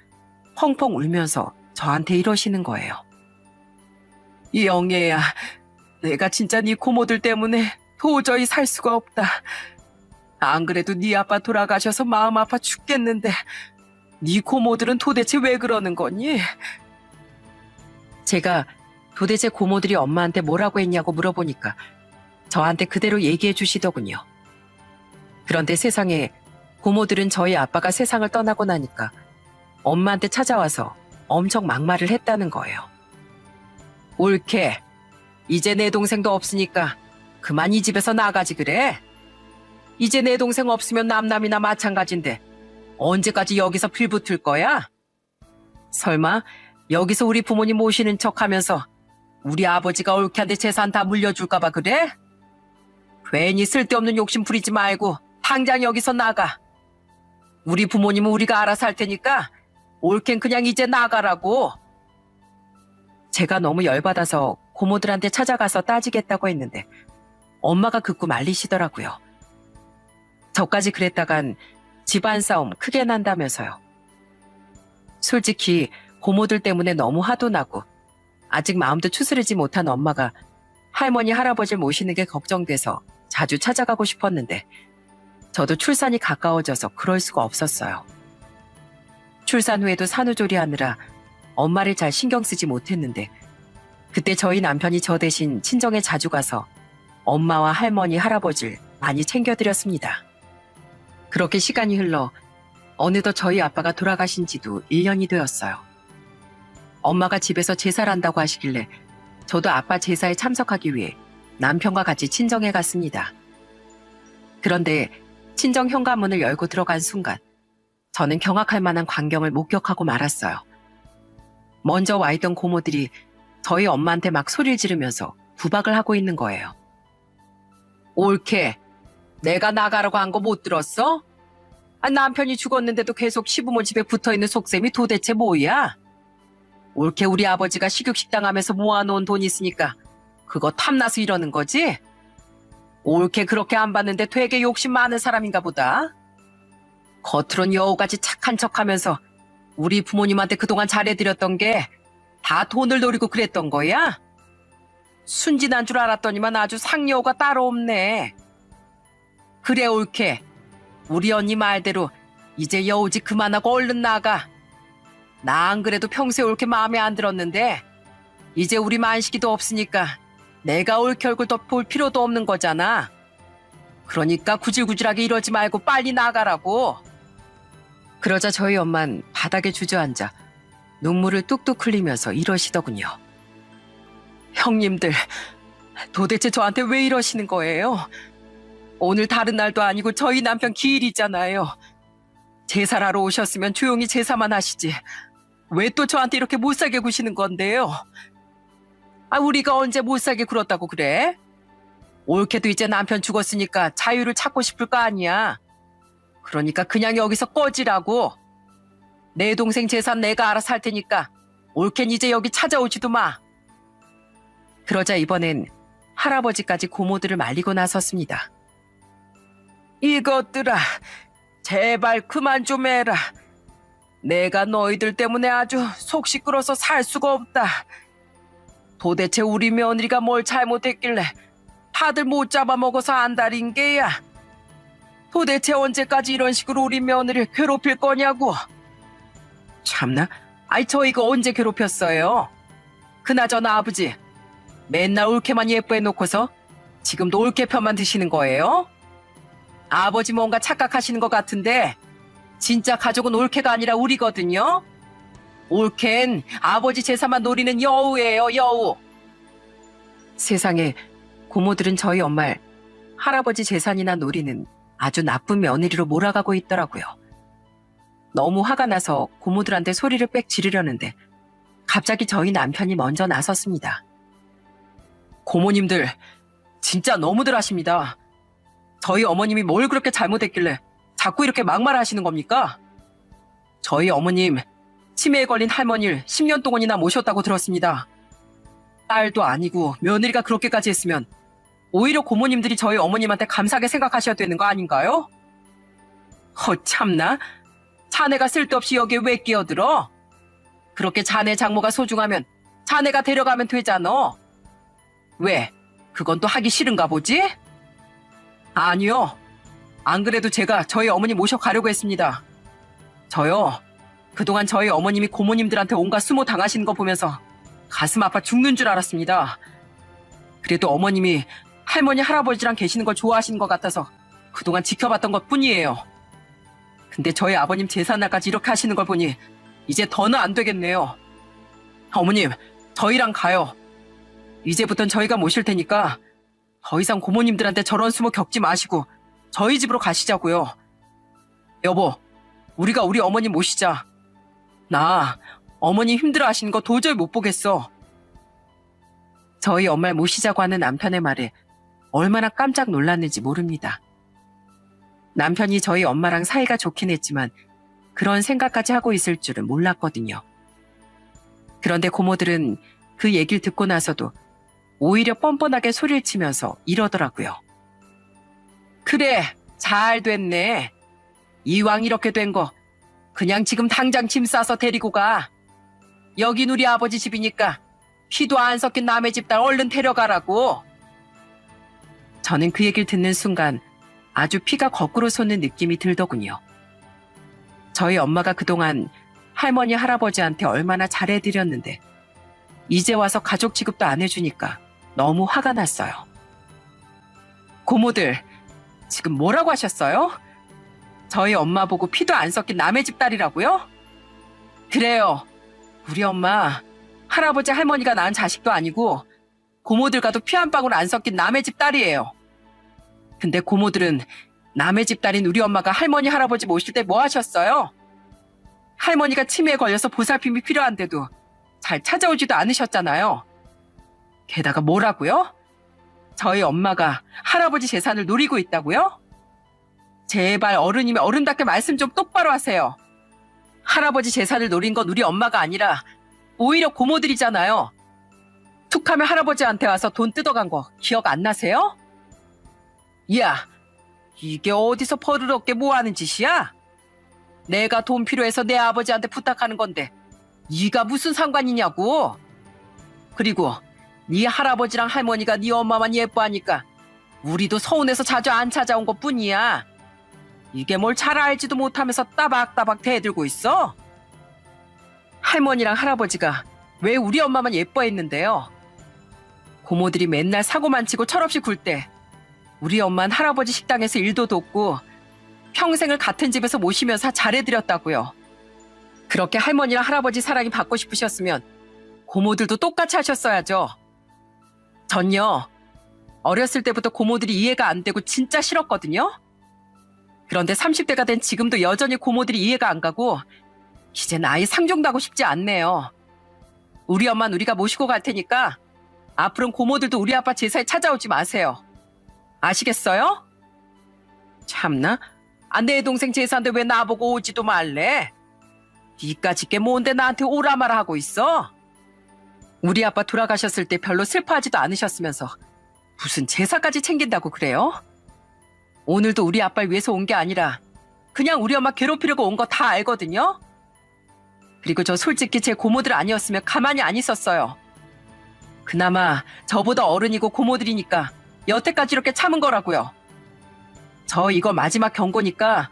펑펑 울면서 저한테 이러시는 거예요. 영애야, 내가 진짜 네 고모들 때문에 도저히 살 수가 없다. 안 그래도 네 아빠 돌아가셔서 마음 아파 죽겠는데 네 고모들은 도대체 왜 그러는 거니? 제가 도대체 고모들이 엄마한테 뭐라고 했냐고 물어보니까 저한테 그대로 얘기해 주시더군요. 그런데 세상에 고모들은 저희 아빠가 세상을 떠나고 나니까 엄마한테 찾아와서 엄청 막말을 했다는 거예요. 옳게, 이제 내 동생도 없으니까 그만 이 집에서 나가지 그래? 이제 내 동생 없으면 남남이나 마찬가지인데 언제까지 여기서 빌붙을 거야? 설마 여기서 우리 부모님 모시는 척하면서 우리 아버지가 옳게한테 재산 다 물려줄까 봐 그래? 괜히 쓸데없는 욕심 부리지 말고 당장 여기서 나가. 우리 부모님은 우리가 알아서 할 테니까 옳겐 그냥 이제 나가라고. 제가 너무 열받아서 고모들한테 찾아가서 따지겠다고 했는데 엄마가 극구 말리시더라고요. 저까지 그랬다간 집안 싸움 크게 난다면서요. 솔직히 고모들 때문에 너무 화도 나고 아직 마음도 추스르지 못한 엄마가 할머니 할아버지를 모시는 게 걱정돼서 자주 찾아가고 싶었는데 저도 출산이 가까워져서 그럴 수가 없었어요. 출산 후에도 산후조리하느라 엄마를 잘 신경 쓰지 못했는데 그때 저희 남편이 저 대신 친정에 자주 가서 엄마와 할머니 할아버지를 많이 챙겨드렸습니다. 그렇게 시간이 흘러 어느덧 저희 아빠가 돌아가신 지도 1년이 되었어요. 엄마가 집에서 제사를 한다고 하시길래 저도 아빠 제사에 참석하기 위해 남편과 같이 친정에 갔습니다. 그런데 친정 현관문을 열고 들어간 순간 저는 경악할 만한 광경을 목격하고 말았어요. 먼저 와 있던 고모들이 저희 엄마한테 막 소리를 지르면서 구박을 하고 있는 거예요. 옳게, 내가 나가라고 한 거 못 들었어? 남편이 죽었는데도 계속 시부모 집에 붙어있는 속셈이 도대체 뭐야? 옳게 우리 아버지가 식육식당 하면서 모아놓은 돈 있으니까 그거 탐나서 이러는 거지? 옳게 그렇게 안 봤는데 되게 욕심 많은 사람인가 보다. 겉으론 여우같이 착한 척하면서 우리 부모님한테 그동안 잘해드렸던 게 다 돈을 노리고 그랬던 거야? 순진한 줄 알았더니만 아주 상여우가 따로 없네. 그래 옳게, 우리 언니 말대로 이제 여우짓 그만하고 얼른 나가. 나 안 그래도 평소에 옳게 마음에 안 들었는데 이제 우리 만식이도 없으니까 내가 옳게 얼굴 더 볼 필요도 없는 거잖아. 그러니까 구질구질하게 이러지 말고 빨리 나가라고. 그러자 저희 엄만 바닥에 주저앉아 눈물을 뚝뚝 흘리면서 이러시더군요. 형님들, 도대체 저한테 왜 이러시는 거예요? 오늘 다른 날도 아니고 저희 남편 기일이잖아요. 제사를 하러 오셨으면 조용히 제사만 하시지. 왜 또 저한테 이렇게 못살게 구시는 건데요? 우리가 언제 못살게 굴었다고 그래? 옳게도 이제 남편 죽었으니까 자유를 찾고 싶을 거 아니야. 그러니까 그냥 여기서 꺼지라고. 내 동생 재산 내가 알아서 할 테니까 옳겐 이제 여기 찾아오지도 마. 그러자 이번엔 할아버지까지 고모들을 말리고 나섰습니다. 이것들아, 제발 그만 좀 해라. 내가 너희들 때문에 아주 속 시끄러서 살 수가 없다. 도대체 우리 며느리가 뭘 잘못했길래 다들 못 잡아먹어서 안달인 게야. 도대체 언제까지 이런 식으로 우리 며느리를 괴롭힐 거냐고. 참나, 아이 저희가 언제 괴롭혔어요? 그나저나 아버지, 맨날 올케만 예뻐해 놓고서 지금도 올케 편만 드시는 거예요? 아버지 뭔가 착각하시는 것 같은데 진짜 가족은 올케가 아니라 우리거든요? 올케는 아버지 제사만 노리는 여우예요, 여우. 세상에, 고모들은 저희 엄마를 할아버지 재산이나 노리는 아주 나쁜 며느리로 몰아가고 있더라고요. 너무 화가 나서 고모들한테 소리를 빽 지르려는데 갑자기 저희 남편이 먼저 나섰습니다. 고모님들, 진짜 너무들 하십니다. 저희 어머님이 뭘 그렇게 잘못했길래 자꾸 이렇게 막말하시는 겁니까? 저희 어머님 치매에 걸린 할머니를 10년 동안이나 모셨다고 들었습니다. 딸도 아니고 며느리가 그렇게까지 했으면 오히려 고모님들이 저희 어머님한테 감사하게 생각하셔야 되는 거 아닌가요? 참나, 자네가 쓸데없이 여기에 왜 끼어들어? 그렇게 자네 장모가 소중하면 자네가 데려가면 되잖아. 왜? 그건 또 하기 싫은가 보지? 아니요. 안 그래도 제가 저희 어머니 모셔가려고 했습니다. 저요, 그동안 저희 어머님이 고모님들한테 온갖 수모 당하시는 거 보면서 가슴 아파 죽는 줄 알았습니다. 그래도 어머님이 할머니, 할아버지랑 계시는 걸 좋아하시는 것 같아서 그동안 지켜봤던 것 뿐이에요. 근데 저희 아버님 제삿날까지 이렇게 하시는 걸 보니 이제 더는 안 되겠네요. 어머님, 저희랑 가요. 이제부턴 저희가 모실 테니까 더 이상 고모님들한테 저런 수모 겪지 마시고 저희 집으로 가시자고요. 여보, 우리가 우리 어머님 모시자. 나 어머니 힘들어 하시는 거 도저히 못 보겠어. 저희 엄마를 모시자고 하는 남편의 말에 얼마나 깜짝 놀랐는지 모릅니다. 남편이 저희 엄마랑 사이가 좋긴 했지만 그런 생각까지 하고 있을 줄은 몰랐거든요. 그런데 고모들은 그 얘기를 듣고 나서도 오히려 뻔뻔하게 소리를 치면서 이러더라고요. 그래, 잘 됐네. 이왕 이렇게 된 거 그냥 지금 당장 짐 싸서 데리고 가. 여긴 우리 아버지 집이니까 피도 안 섞인 남의 집 딸 얼른 데려가라고. 저는 그 얘기를 듣는 순간 아주 피가 거꾸로 솟는 느낌이 들더군요. 저희 엄마가 그동안 할머니, 할아버지한테 얼마나 잘해드렸는데 이제 와서 가족 취급도 안 해주니까 너무 화가 났어요. 고모들, 지금 뭐라고 하셨어요? 저희 엄마 보고 피도 안 섞인 남의 집 딸이라고요? 그래요. 우리 엄마, 할아버지, 할머니가 낳은 자식도 아니고 고모들과도 피 한 방울 안 섞인 남의 집 딸이에요. 근데 고모들은 남의 집 딸인 우리 엄마가 할머니, 할아버지 모실 때 뭐 하셨어요? 할머니가 치매에 걸려서 보살핌이 필요한데도 잘 찾아오지도 않으셨잖아요. 게다가 뭐라고요? 저희 엄마가 할아버지 재산을 노리고 있다고요? 제발 어른이면 어른답게 말씀 좀 똑바로 하세요. 할아버지 재산을 노린 건 우리 엄마가 아니라 오히려 고모들이잖아요. 툭하면 할아버지한테 와서 돈 뜯어간 거 기억 안 나세요? 야, 이게 어디서 버릇없게 뭐하는 짓이야? 내가 돈 필요해서 내 아버지한테 부탁하는 건데 네가 무슨 상관이냐고. 그리고 네 할아버지랑 할머니가 네 엄마만 예뻐하니까 우리도 서운해서 자주 안 찾아온 것뿐이야. 이게 뭘 잘 알지도 못하면서 따박따박 대들고 있어? 할머니랑 할아버지가 왜 우리 엄마만 예뻐했는데요? 고모들이 맨날 사고만 치고 철없이 굴 때 우리 엄마는 할아버지 식당에서 일도 돕고 평생을 같은 집에서 모시면서 잘해드렸다고요. 그렇게 할머니랑 할아버지 사랑이 받고 싶으셨으면 고모들도 똑같이 하셨어야죠. 전요, 어렸을 때부터 고모들이 이해가 안 되고 진짜 싫었거든요. 그런데 30대가 된 지금도 여전히 고모들이 이해가 안 가고 이젠 아예 상종도 하고 싶지 않네요. 우리 엄마는 우리가 모시고 갈 테니까 앞으로는 고모들도 우리 아빠 제사에 찾아오지 마세요. 아시겠어요? 참나, 내 동생 제사인데 왜 나보고 오지도 말래? 니까짓 게 뭔데 나한테 오라 마라 하고 있어? 우리 아빠 돌아가셨을 때 별로 슬퍼하지도 않으셨으면서 무슨 제사까지 챙긴다고 그래요? 오늘도 우리 아빠를 위해서 온 게 아니라 그냥 우리 엄마 괴롭히려고 온 거 다 알거든요? 그리고 저 솔직히 제 고모들 아니었으면 가만히 안 있었어요. 그나마 저보다 어른이고 고모들이니까 여태까지 이렇게 참은 거라고요. 저 이거 마지막 경고니까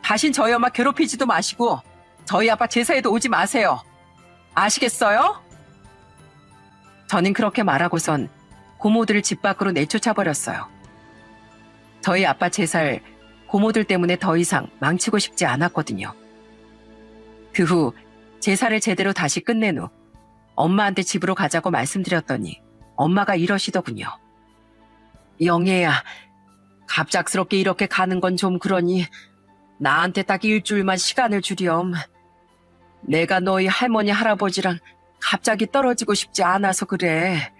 다신 저희 엄마 괴롭히지도 마시고 저희 아빠 제사에도 오지 마세요. 아시겠어요? 저는 그렇게 말하고선 고모들을 집 밖으로 내쫓아버렸어요. 저희 아빠 제사를 고모들 때문에 더 이상 망치고 싶지 않았거든요. 그 후 제사를 제대로 다시 끝낸 후 엄마한테 집으로 가자고 말씀드렸더니 엄마가 이러시더군요. 영애야, 갑작스럽게 이렇게 가는 건 좀 그러니 나한테 딱 일주일만 시간을 주렴. 내가 너희 할머니 할아버지랑 갑자기 떨어지고 싶지 않아서 그래.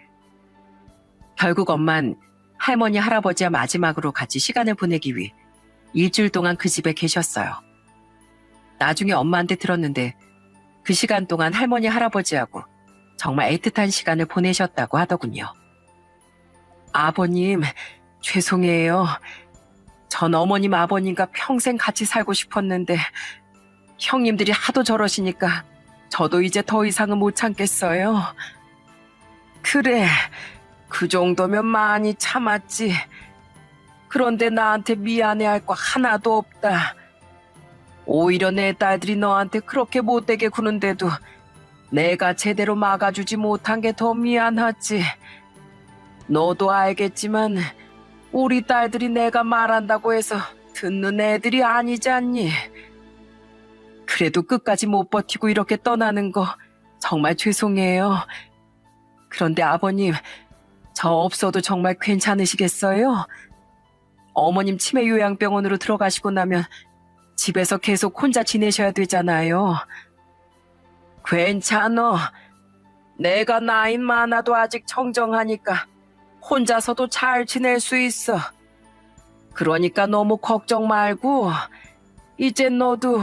결국 엄만 할머니 할아버지와 마지막으로 같이 시간을 보내기 위해 일주일 동안 그 집에 계셨어요. 나중에 엄마한테 들었는데 그 시간 동안 할머니 할아버지하고 정말 애틋한 시간을 보내셨다고 하더군요. 아버님, 죄송해요. 전 어머님 아버님과 평생 같이 살고 싶었는데 형님들이 하도 저러시니까 저도 이제 더 이상은 못 참겠어요. 그래, 그 정도면 많이 참았지. 그런데 나한테 미안해할 거 하나도 없다. 오히려 내 딸들이 너한테 그렇게 못되게 구는데도 내가 제대로 막아주지 못한 게 더 미안하지. 너도 알겠지만 우리 딸들이 내가 말한다고 해서 듣는 애들이 아니잖니. 그래도 끝까지 못 버티고 이렇게 떠나는 거 정말 죄송해요. 그런데 아버님, 저 없어도 정말 괜찮으시겠어요? 어머님 치매 요양병원으로 들어가시고 나면 집에서 계속 혼자 지내셔야 되잖아요. 괜찮어. 내가 나이 많아도 아직 청정하니까 혼자서도 잘 지낼 수 있어. 그러니까 너무 걱정 말고 이젠 너도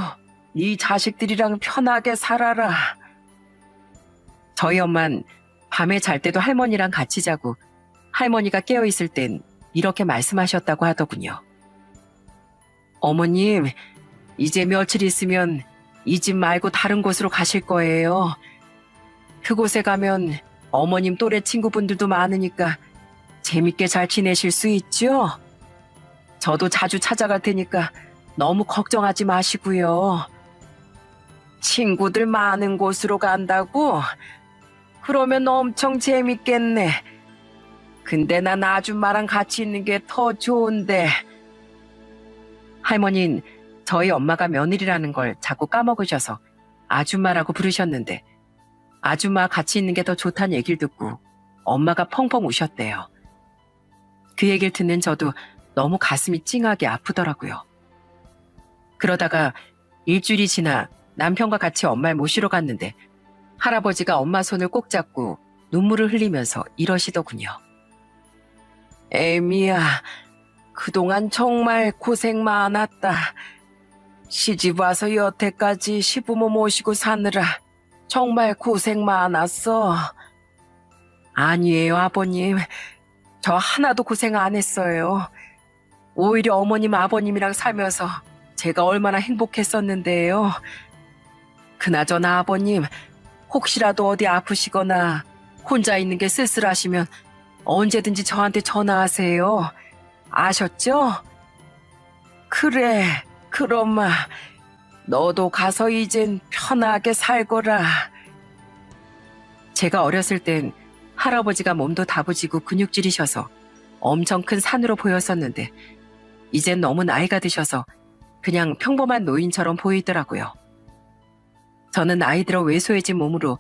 네 자식들이랑 편하게 살아라. 저희 엄만 밤에 잘 때도 할머니랑 같이 자고 할머니가 깨어있을 땐 이렇게 말씀하셨다고 하더군요. 어머님, 이제 며칠 있으면 이 집 말고 다른 곳으로 가실 거예요. 그곳에 가면 어머님 또래 친구분들도 많으니까 재밌게 잘 지내실 수 있죠? 저도 자주 찾아갈 테니까 너무 걱정하지 마시고요. 친구들 많은 곳으로 간다고? 그러면 엄청 재밌겠네. 근데 난 아줌마랑 같이 있는 게 더 좋은데. 할머니는 저희 엄마가 며느리라는 걸 자꾸 까먹으셔서 아줌마라고 부르셨는데 아줌마 같이 있는 게 더 좋다는 얘기를 듣고 엄마가 펑펑 우셨대요. 그 얘기를 듣는 저도 너무 가슴이 찡하게 아프더라고요. 그러다가 일주일이 지나 남편과 같이 엄마를 모시러 갔는데 할아버지가 엄마 손을 꼭 잡고 눈물을 흘리면서 이러시더군요. 애미야, 그동안 정말 고생 많았다. 시집 와서 여태까지 시부모 모시고 사느라 정말 고생 많았어. 아니에요, 아버님. 저 하나도 고생 안 했어요. 오히려 어머님, 아버님이랑 살면서 제가 얼마나 행복했었는데요. 그나저나 아버님, 혹시라도 어디 아프시거나 혼자 있는 게 쓸쓸하시면 언제든지 저한테 전화하세요. 아셨죠? 그래, 그럼마. 너도 가서 이젠 편하게 살거라. 제가 어렸을 땐 할아버지가 몸도 다부지고 근육질이셔서 엄청 큰 산으로 보였었는데 이젠 너무 나이가 드셔서 그냥 평범한 노인처럼 보이더라고요. 저는 나이 들어 왜소해진 몸으로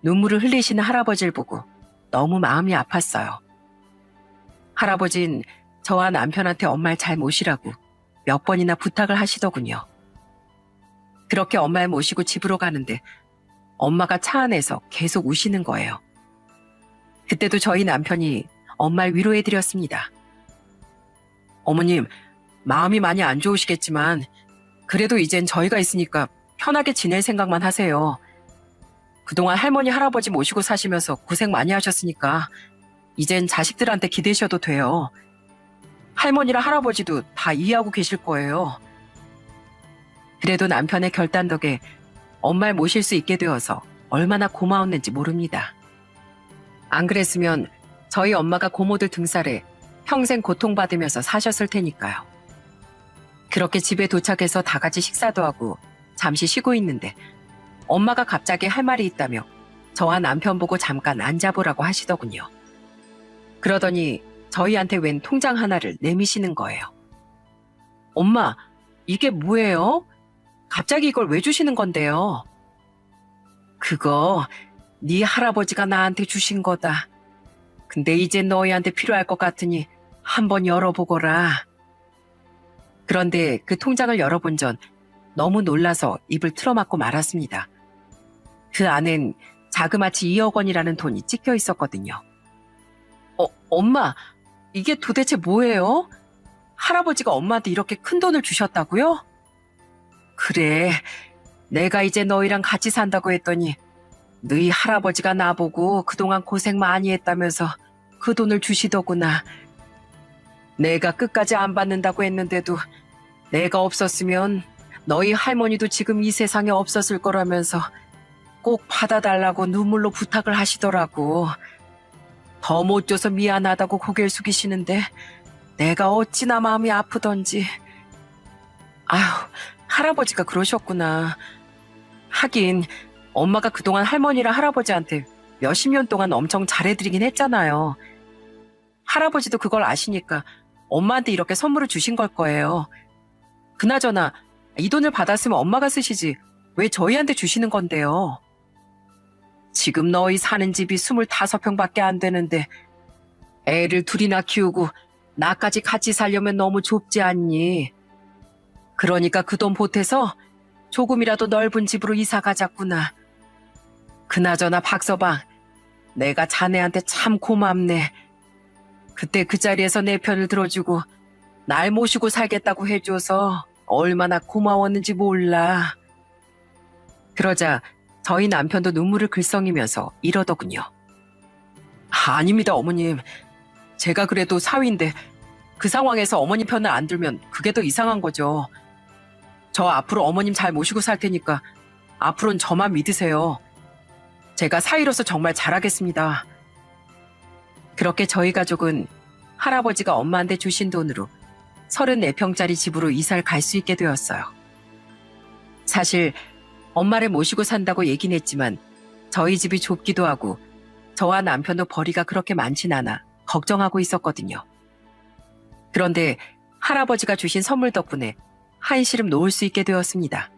눈물을 흘리시는 할아버지를 보고 너무 마음이 아팠어요. 할아버진 저와 남편한테 엄마를 잘 모시라고 몇 번이나 부탁을 하시더군요. 그렇게 엄마를 모시고 집으로 가는데 엄마가 차 안에서 계속 우시는 거예요. 그때도 저희 남편이 엄마를 위로해드렸습니다. 어머님, 마음이 많이 안 좋으시겠지만 그래도 이젠 저희가 있으니까 편하게 지낼 생각만 하세요. 그동안 할머니, 할아버지 모시고 사시면서 고생 많이 하셨으니까 이젠 자식들한테 기대셔도 돼요. 할머니랑 할아버지도 다 이해하고 계실 거예요. 그래도 남편의 결단 덕에 엄마를 모실 수 있게 되어서 얼마나 고마웠는지 모릅니다. 안 그랬으면 저희 엄마가 고모들 등살에 평생 고통받으면서 사셨을 테니까요. 그렇게 집에 도착해서 다 같이 식사도 하고 잠시 쉬고 있는데 엄마가 갑자기 할 말이 있다며 저와 남편 보고 잠깐 앉아보라고 하시더군요. 그러더니 저희한테 웬 통장 하나를 내미시는 거예요. 엄마, 이게 뭐예요? 갑자기 이걸 왜 주시는 건데요? 그거 네 할아버지가 나한테 주신 거다. 근데 이제 너희한테 필요할 것 같으니 한번 열어보거라. 그런데 그 통장을 열어본 전 너무 놀라서 입을 틀어막고 말았습니다. 그 안엔 자그마치 2억 원이라는 돈이 찍혀 있었거든요. 엄마, 이게 도대체 뭐예요? 할아버지가 엄마한테 이렇게 큰 돈을 주셨다고요? 그래, 내가 이제 너희랑 같이 산다고 했더니 너희 할아버지가 나보고 그동안 고생 많이 했다면서 그 돈을 주시더구나. 내가 끝까지 안 받는다고 했는데도 내가 없었으면 너희 할머니도 지금 이 세상에 없었을 거라면서 꼭 받아달라고 눈물로 부탁을 하시더라고. 더 못 줘서 미안하다고 고개를 숙이시는데 내가 어찌나 마음이 아프던지. 아휴, 할아버지가 그러셨구나. 하긴 엄마가 그동안 할머니랑 할아버지한테 몇십 년 동안 엄청 잘해드리긴 했잖아요. 할아버지도 그걸 아시니까 엄마한테 이렇게 선물을 주신 걸 거예요. 그나저나 이 돈을 받았으면 엄마가 쓰시지 왜 저희한테 주시는 건데요? 지금 너희 사는 집이 25평밖에 안 되는데 애를 둘이나 키우고 나까지 같이 살려면 너무 좁지 않니? 그러니까 그 돈 보태서 조금이라도 넓은 집으로 이사 가자꾸나. 그나저나 박서방, 내가 자네한테 참 고맙네. 그때 그 자리에서 내 편을 들어주고 날 모시고 살겠다고 해줘서 얼마나 고마웠는지 몰라. 그러자 저희 남편도 눈물을 글썽이면서 이러더군요. 아닙니다, 어머님. 제가 그래도 사위인데 그 상황에서 어머님 편을 안 들면 그게 더 이상한 거죠. 저 앞으로 어머님 잘 모시고 살 테니까 앞으로는 저만 믿으세요. 제가 사위로서 정말 잘하겠습니다. 그렇게 저희 가족은 할아버지가 엄마한테 주신 돈으로 34평짜리 집으로 이사를 갈 수 있게 되었어요. 사실 엄마를 모시고 산다고 얘긴 했지만 저희 집이 좁기도 하고 저와 남편도 벌이가 그렇게 많진 않아 걱정하고 있었거든요. 그런데 할아버지가 주신 선물 덕분에 한시름 놓을 수 있게 되었습니다.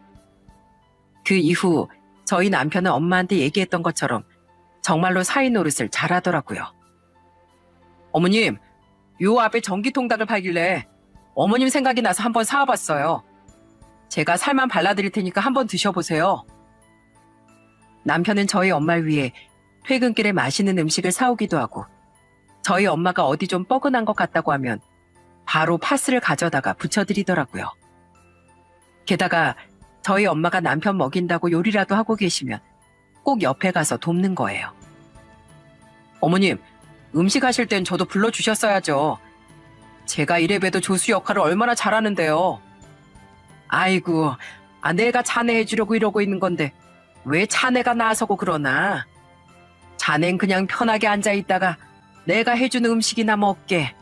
그 이후 저희 남편은 엄마한테 얘기했던 것처럼 정말로 사위 노릇을 잘하더라고요. 어머님, 요 앞에 전기통닭을 팔길래 어머님 생각이 나서 한번 사와봤어요. 제가 살만 발라드릴 테니까 한번 드셔보세요. 남편은 저희 엄마를 위해 퇴근길에 맛있는 음식을 사오기도 하고 저희 엄마가 어디 좀 뻐근한 것 같다고 하면 바로 파스를 가져다가 부쳐드리더라고요. 게다가 저희 엄마가 남편 먹인다고 요리라도 하고 계시면 꼭 옆에 가서 돕는 거예요. 어머님, 음식 하실 땐 저도 불러주셨어야죠. 제가 이래봬도 조수 역할을 얼마나 잘하는데요. 아이고, 내가 자네 해주려고 이러고 있는 건데 왜 자네가 나서고 그러나? 자넨 그냥 편하게 앉아있다가 내가 해주는 음식이나 먹게.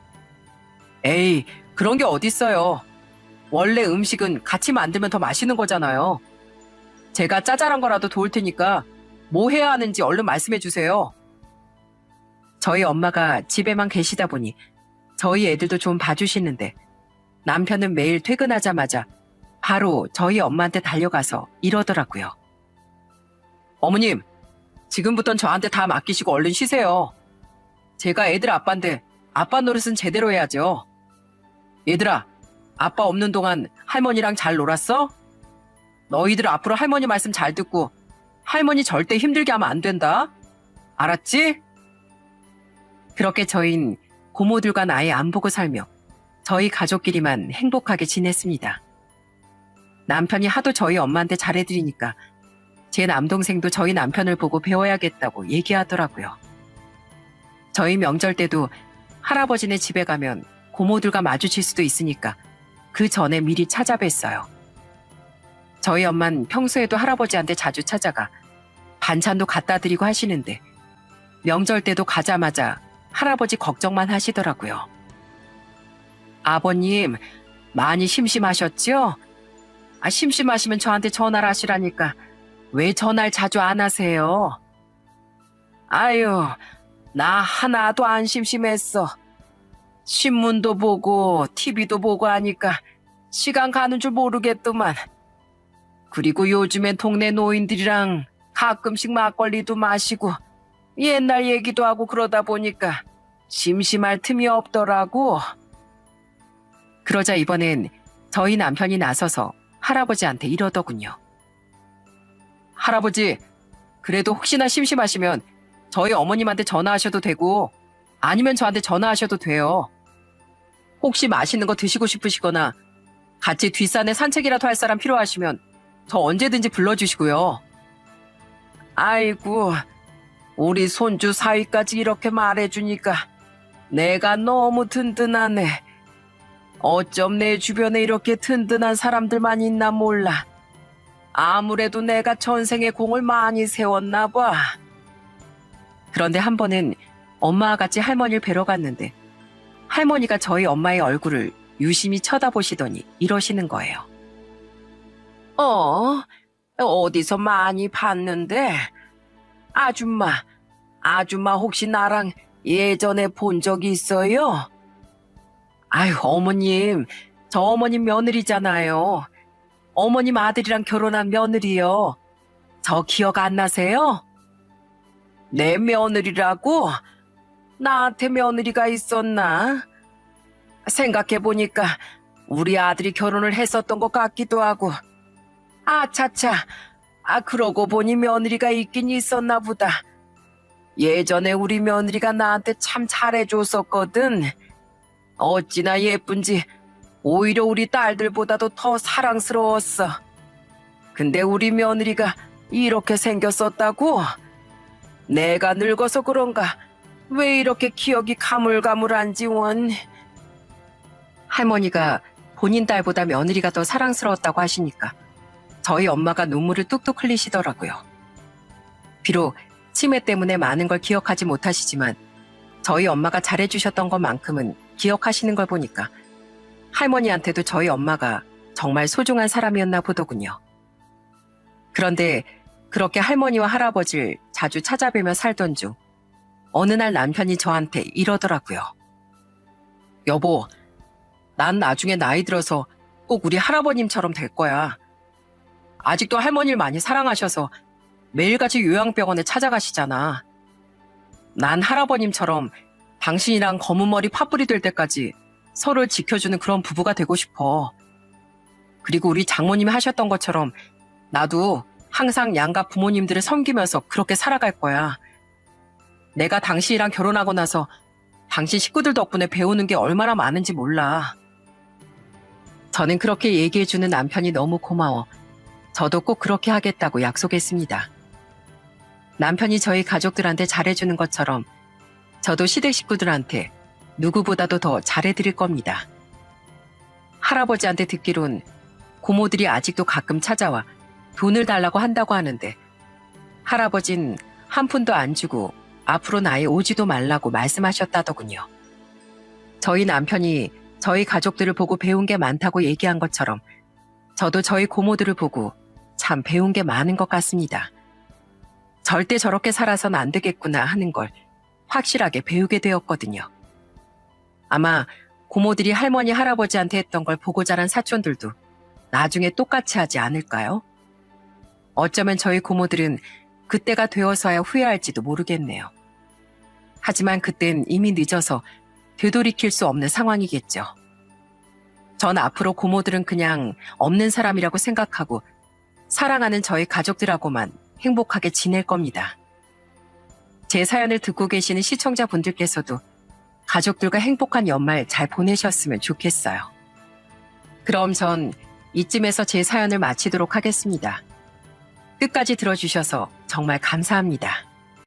에이, 그런 게 어딨어요. 원래 음식은 같이 만들면 더 맛있는 거잖아요. 제가 짜잘한 거라도 도울 테니까 뭐 해야 하는지 얼른 말씀해 주세요. 저희 엄마가 집에만 계시다 보니 저희 애들도 좀 봐주시는데 남편은 매일 퇴근하자마자 바로 저희 엄마한테 달려가서 이러더라고요. 어머님, 지금부턴 저한테 다 맡기시고 얼른 쉬세요. 제가 애들 아빠인데 아빠 노릇은 제대로 해야죠. 얘들아, 아빠 없는 동안 할머니랑 잘 놀았어? 너희들 앞으로 할머니 말씀 잘 듣고 할머니 절대 힘들게 하면 안 된다. 알았지? 그렇게 저흰 고모들과 아예 안 보고 살며 저희 가족끼리만 행복하게 지냈습니다. 남편이 하도 저희 엄마한테 잘해드리니까 제 남동생도 저희 남편을 보고 배워야겠다고 얘기하더라고요. 저희 명절 때도 할아버지네 집에 가면 고모들과 마주칠 수도 있으니까 그 전에 미리 찾아뵀어요. 저희 엄만 평소에도 할아버지한테 자주 찾아가 반찬도 갖다 드리고 하시는데 명절 때도 가자마자 할아버지 걱정만 하시더라고요. 아버님, 많이 심심하셨죠? 심심하시면 저한테 전화를 하시라니까 왜 전화를 자주 안 하세요? 아유, 나 하나도 안 심심했어. 신문도 보고 TV도 보고 하니까 시간 가는 줄 모르겠더만. 그리고 요즘엔 동네 노인들이랑 가끔씩 막걸리도 마시고 옛날 얘기도 하고 그러다 보니까 심심할 틈이 없더라고. 그러자 이번엔 저희 남편이 나서서 할아버지한테 이러더군요. 할아버지, 그래도 혹시나 심심하시면 저희 어머님한테 전화하셔도 되고 아니면 저한테 전화하셔도 돼요. 혹시 맛있는 거 드시고 싶으시거나 같이 뒷산에 산책이라도 할 사람 필요하시면 저 언제든지 불러주시고요. 아이고, 우리 손주 사위까지 이렇게 말해주니까 내가 너무 든든하네. 어쩜 내 주변에 이렇게 든든한 사람들만 있나 몰라. 아무래도 내가 전생에 공을 많이 세웠나 봐. 그런데 한 번은 엄마와 같이 할머니를 뵈러 갔는데 할머니가 저희 엄마의 얼굴을 유심히 쳐다보시더니 이러시는 거예요. 어디서 많이 봤는데? 아줌마 혹시 나랑 예전에 본 적 있어요? 아유, 어머님, 저 어머님 며느리잖아요. 어머님 아들이랑 결혼한 며느리요. 저 기억 안 나세요? 내 며느리라고? 나한테 며느리가 있었나? 생각해보니까 우리 아들이 결혼을 했었던 것 같기도 하고. 아차차, 그러고 보니 며느리가 있긴 있었나 보다. 예전에 우리 며느리가 나한테 참 잘해줬었거든. 어찌나 예쁜지 오히려 우리 딸들보다도 더 사랑스러웠어. 근데 우리 며느리가 이렇게 생겼었다고? 내가 늙어서 그런가? 왜 이렇게 기억이 가물가물한지 원. 할머니가 본인 딸보다 며느리가 더 사랑스러웠다고 하시니까 저희 엄마가 눈물을 뚝뚝 흘리시더라고요. 비록 치매 때문에 많은 걸 기억하지 못하시지만 저희 엄마가 잘해주셨던 것만큼은 기억하시는 걸 보니까 할머니한테도 저희 엄마가 정말 소중한 사람이었나 보더군요. 그런데 그렇게 할머니와 할아버지를 자주 찾아뵈며 살던 중 어느 날 남편이 저한테 이러더라고요. 여보, 난 나중에 나이 들어서 꼭 우리 할아버님처럼 될 거야. 아직도 할머니를 많이 사랑하셔서 매일같이 요양병원에 찾아가시잖아. 난 할아버님처럼 당신이랑 검은 머리 파뿌리 될 때까지 서로를 지켜주는 그런 부부가 되고 싶어. 그리고 우리 장모님이 하셨던 것처럼 나도 항상 양가 부모님들을 섬기면서 그렇게 살아갈 거야. 내가 당신이랑 결혼하고 나서 당신 식구들 덕분에 배우는 게 얼마나 많은지 몰라. 저는 그렇게 얘기해주는 남편이 너무 고마워 저도 꼭 그렇게 하겠다고 약속했습니다. 남편이 저희 가족들한테 잘해주는 것처럼 저도 시댁 식구들한테 누구보다도 더 잘해드릴 겁니다. 할아버지한테 듣기론 고모들이 아직도 가끔 찾아와 돈을 달라고 한다고 하는데 할아버진 한 푼도 안 주고 앞으로는 아예 오지도 말라고 말씀하셨다더군요. 저희 남편이 저희 가족들을 보고 배운 게 많다고 얘기한 것처럼 저도 저희 고모들을 보고 참 배운 게 많은 것 같습니다. 절대 저렇게 살아선 안 되겠구나 하는 걸 확실하게 배우게 되었거든요. 아마 고모들이 할머니, 할아버지한테 했던 걸 보고 자란 사촌들도 나중에 똑같이 하지 않을까요? 어쩌면 저희 고모들은 그때가 되어서야 후회할지도 모르겠네요. 하지만 그땐 이미 늦어서 되돌이킬 수 없는 상황이겠죠. 전 앞으로 고모들은 그냥 없는 사람이라고 생각하고 사랑하는 저희 가족들하고만 행복하게 지낼 겁니다. 제 사연을 듣고 계시는 시청자분들께서도 가족들과 행복한 연말 잘 보내셨으면 좋겠어요. 그럼 전 이쯤에서 제 사연을 마치도록 하겠습니다. 끝까지 들어주셔서 정말 감사합니다.